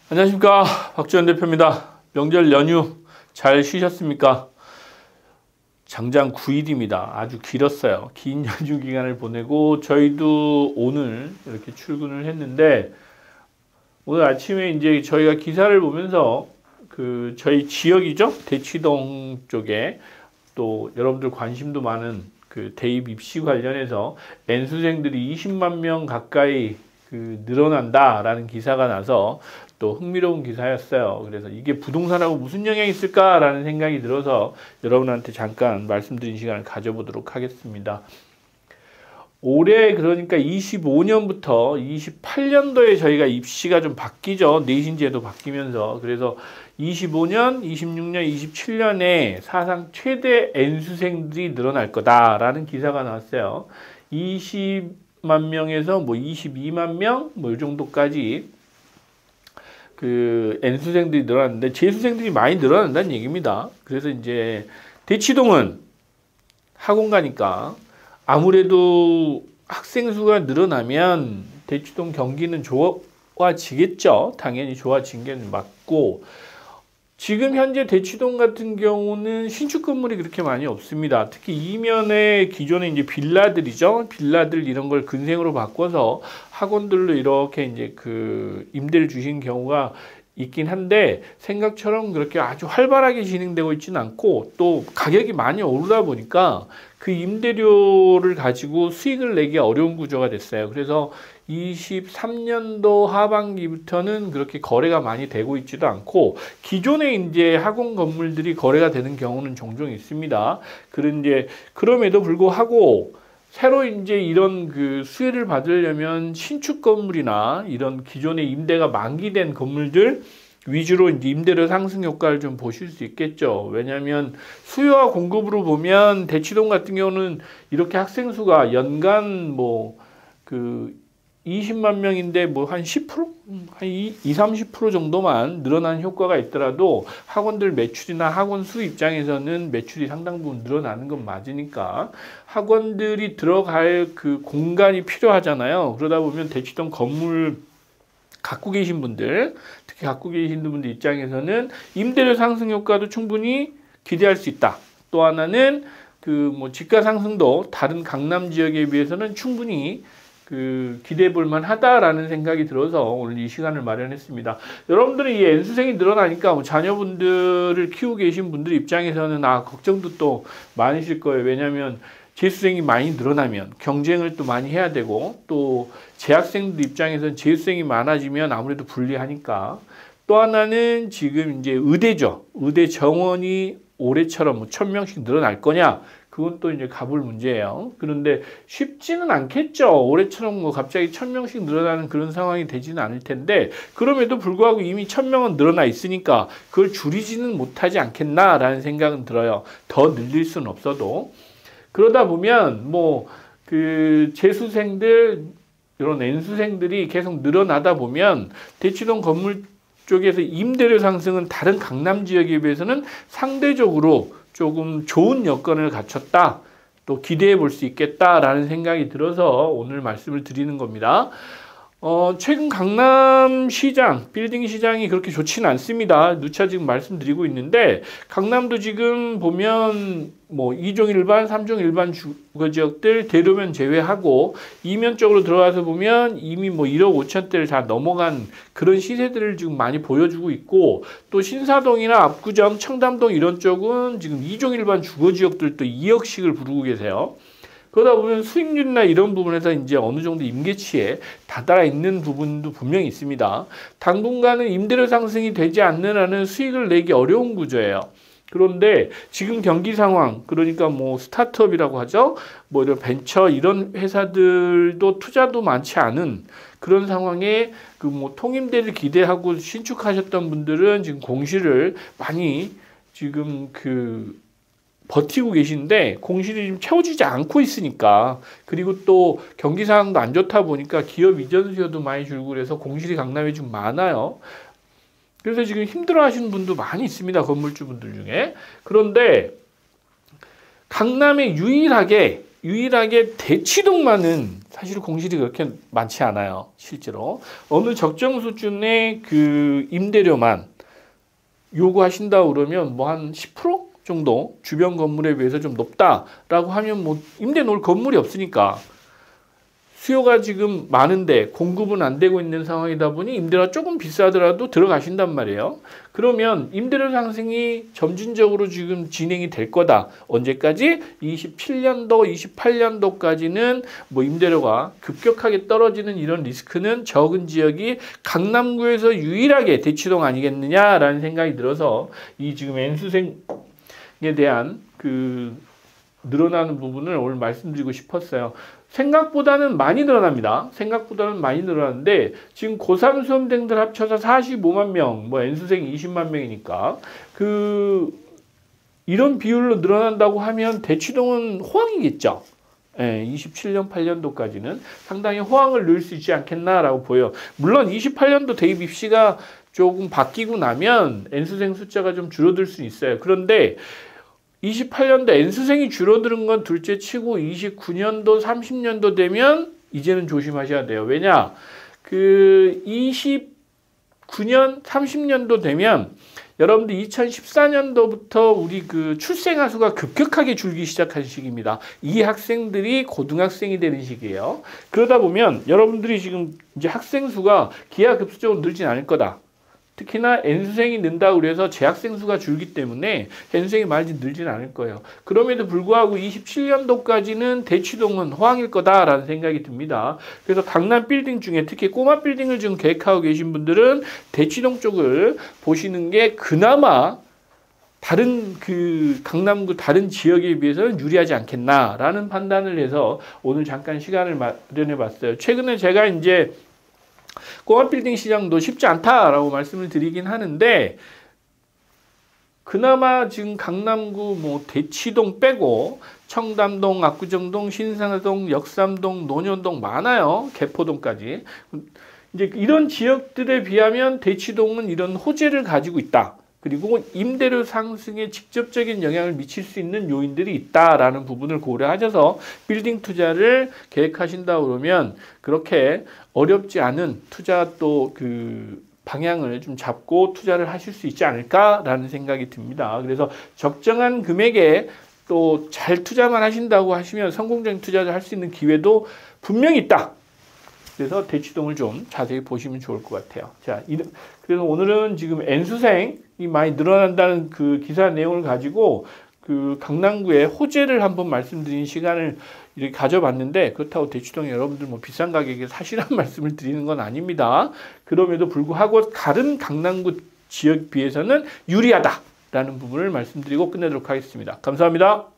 안녕하십니까, 박지원 대표입니다. 명절 연휴 잘 쉬셨습니까? 장장 9일입니다. 아주 길었어요. 긴 연휴 기간을 보내고 저희도 오늘 이렇게 출근을 했는데, 오늘 아침에 이제 저희가 기사를 보면서 저희 지역이죠, 대치동 쪽에 또 여러분들 관심도 많은 대입 입시 관련해서 N수생들이 20만 명 가까이 늘어난다라는 기사가 나서 또 흥미로운 기사였어요. 그래서 이게 부동산하고 무슨 영향이 있을까라는 생각이 들어서 여러분한테 잠깐 말씀드린 시간을 가져보도록 하겠습니다. 올해 그러니까 25년부터 28년도에 저희가 입시가 좀 바뀌죠. 내신제도 바뀌면서. 그래서 25년, 26년, 27년에 사상 최대 N수생들이 늘어날 거다라는 기사가 나왔어요. 20만 명에서 22만 명, 이 정도까지 N수생들이 늘어났는데, 재수생들이 많이 늘어난다는 얘기입니다. 그래서 이제 대치동은 학원 가니까 아무래도 학생 수가 늘어나면 대치동 경기는 좋아지겠죠. 당연히 좋아진 게 맞고, 지금 현재 대치동 같은 경우는 신축 건물이 그렇게 많이 없습니다. 특히 이면에 기존에 이제 빌라들이죠. 빌라들 이런 걸 근생으로 바꿔서 학원들로 이렇게 이제 임대를 주신 경우가 있긴 한데, 생각처럼 그렇게 아주 활발하게 진행되고 있지는 않고, 또 가격이 많이 오르다 보니까 그 임대료를 가지고 수익을 내기 어려운 구조가 됐어요. 그래서 23년도 하반기부터는 그렇게 거래가 많이 되고 있지도 않고, 기존에 이제 학원 건물들이 거래가 되는 경우는 종종 있습니다. 그런데 그럼에도 불구하고 새로 이제 이런 수혜를 받으려면 신축 건물이나 이런 기존에 임대가 만기된 건물들 위주로 이제 임대료 상승 효과를 좀 보실 수 있겠죠. 왜냐하면 수요와 공급으로 보면 대치동 같은 경우는 이렇게 학생 수가 연간 20만 명인데 한 10%? 한 20-30% 정도만 늘어나는 효과가 있더라도 학원들 매출이나 학원 수 입장에서는 매출이 상당 부분 늘어나는 건 맞으니까 학원들이 들어갈 공간이 필요하잖아요. 그러다 보면 대치동 건물 갖고 계신 분들, 특히 갖고 계신 분들 입장에서는 임대료 상승 효과도 충분히 기대할 수 있다. 또 하나는 집가 상승도 다른 강남 지역에 비해서는 충분히 기대해 볼 만하다라는 생각이 들어서 오늘 이 시간을 마련했습니다. 여러분들은 이 N수생이 늘어나니까 자녀분들을 키우고 계신 분들 입장에서는 걱정도 또 많으실 거예요. 왜냐하면 재수생이 많이 늘어나면 경쟁을 또 많이 해야 되고, 또 재학생들 입장에서는 재수생이 많아지면 아무래도 불리하니까. 또 하나는 지금 이제 의대죠. 의대 정원이 올해처럼 1000명씩 늘어날 거냐? 그건 또 이제 가볼 문제예요. 그런데 쉽지는 않겠죠. 올해처럼 갑자기 1000명씩 늘어나는 그런 상황이 되지는 않을 텐데, 그럼에도 불구하고 이미 1000명은 늘어나 있으니까 그걸 줄이지는 못하지 않겠나라는 생각은 들어요. 더 늘릴 수는 없어도. 그러다 보면 재수생들, 이런 N수생들이 계속 늘어나다 보면 대치동 건물 쪽에서 임대료 상승은 다른 강남 지역에 비해서는 상대적으로 조금 좋은 여건을 갖췄다, 또 기대해 볼 수 있겠다라는 생각이 들어서 오늘 말씀을 드리는 겁니다. 최근 강남 시장, 빌딩 시장이 그렇게 좋지는 않습니다. 누차 지금 말씀드리고 있는데, 강남도 지금 보면 2종 일반, 3종 일반 주거 지역들 대로변 제외하고 이면 쪽으로 들어가서 보면 이미 1억 5천대를 다 넘어간 그런 시세들을 지금 많이 보여주고 있고, 또 신사동이나 압구정, 청담동 이런 쪽은 지금 2종 일반 주거 지역들도 2억씩을 부르고 계세요. 그러다 보면 수익률이나 이런 부분에서 이제 어느 정도 임계치에 다다라 있는 부분도 분명히 있습니다. 당분간은 임대료 상승이 되지 않는 한은 수익을 내기 어려운 구조예요. 그런데 지금 경기 상황, 그러니까 스타트업이라고 하죠. 이런 벤처 이런 회사들도 투자도 많지 않은 그런 상황에 통임대를 기대하고 신축하셨던 분들은 지금 공시를 많이 지금 버티고 계신데, 공실이 지금 채워지지 않고 있으니까, 그리고 또 경기 상황도 안 좋다 보니까 기업 이전 수요도 많이 줄고 그래서 공실이 강남에 좀 많아요. 그래서 지금 힘들어 하시는 분도 많이 있습니다. 건물주분들 중에. 그런데 강남에 유일하게 유일하게 대치동만은 사실 공실이 그렇게 많지 않아요. 실제로 어느 적정 수준의 그 임대료만 요구하신다 그러면 뭐 한 10% 정도 주변 건물에 비해서 좀 높다라고 하면 뭐 임대 놓을 건물이 없으니까 수요가 지금 많은데 공급은 안 되고 있는 상황이다 보니 임대료가 조금 비싸더라도 들어가신단 말이에요. 그러면 임대료 상승이 점진적으로 지금 진행이 될 거다. 언제까지? 27년도, 28년도까지는 뭐 임대료가 급격하게 떨어지는 이런 리스크는 적은 지역이 강남구에서 유일하게 대치동 아니겠느냐라는 생각이 들어서 이 지금 N수생에 대한 그 늘어나는 부분을 오늘 말씀드리고 싶었어요. 생각보다는 많이 늘어납니다. 생각보다는 많이 늘어나는데 지금 고3 수험생들 합쳐서 45만 명, 뭐 N수생이 20만 명이니까 이런 비율로 늘어난다고 하면 대치동은 호황이겠죠. 예, 27년, 8년도까지는 상당히 호황을 누릴 수 있지 않겠나라고 보여요. 물론 28년도 대입 입시가 조금 바뀌고 나면 N수생 숫자가 좀 줄어들 수 있어요. 그런데 28년도 N수생이 줄어드는 건 둘째 치고 29년도, 30년도 되면 이제는 조심하셔야 돼요. 왜냐? 29년, 30년도 되면 여러분들 2014년도부터 우리 그 출생아 수가 급격하게 줄기 시작한 시기입니다. 이 학생들이 고등학생이 되는 시기예요. 그러다 보면 여러분들이 지금 이제 학생 수가 기하급수적으로 늘진 않을 거다. 특히나 N수생이 는다고 그래서 재학생 수가 줄기 때문에 N수생이 많이 늘지는 않을 거예요. 그럼에도 불구하고 27년도까지는 대치동은 호황일 거다라는 생각이 듭니다. 그래서 강남 빌딩 중에 특히 꼬마 빌딩을 지금 계획하고 계신 분들은 대치동 쪽을 보시는 게 그나마 다른 그 강남구 다른 지역에 비해서는 유리하지 않겠나라는 판단을 해서 오늘 잠깐 시간을 마련해 봤어요. 최근에 제가 이제 꼬마 빌딩 시장도 쉽지 않다라고 말씀을 드리긴 하는데 그나마 지금 강남구 뭐 대치동 빼고 청담동, 압구정동, 신사동, 역삼동, 논현동 많아요. 개포동까지. 이제 이런 지역들에 비하면 대치동은 이런 호재를 가지고 있다. 그리고 임대료 상승에 직접적인 영향을 미칠 수 있는 요인들이 있다라는 부분을 고려하셔서 빌딩 투자를 계획하신다 그러면 그렇게 어렵지 않은 투자 또 그 방향을 좀 잡고 투자를 하실 수 있지 않을까라는 생각이 듭니다. 그래서 적정한 금액에 또 잘 투자만 하신다고 하시면 성공적인 투자를 할 수 있는 기회도 분명히 있다. 그래서 대치동을 좀 자세히 보시면 좋을 것 같아요. 자, 그래서 오늘은 지금 N수생이 많이 늘어난다는 그 기사 내용을 가지고 그 강남구의 호재를 한번 말씀드린 시간을 이렇게 가져봤는데 그렇다고 대치동에 여러분들 뭐 비싼 가격에 사시라는 말씀을 드리는 건 아닙니다. 그럼에도 불구하고 다른 강남구 지역 비해서는 유리하다라는 부분을 말씀드리고 끝내도록 하겠습니다. 감사합니다.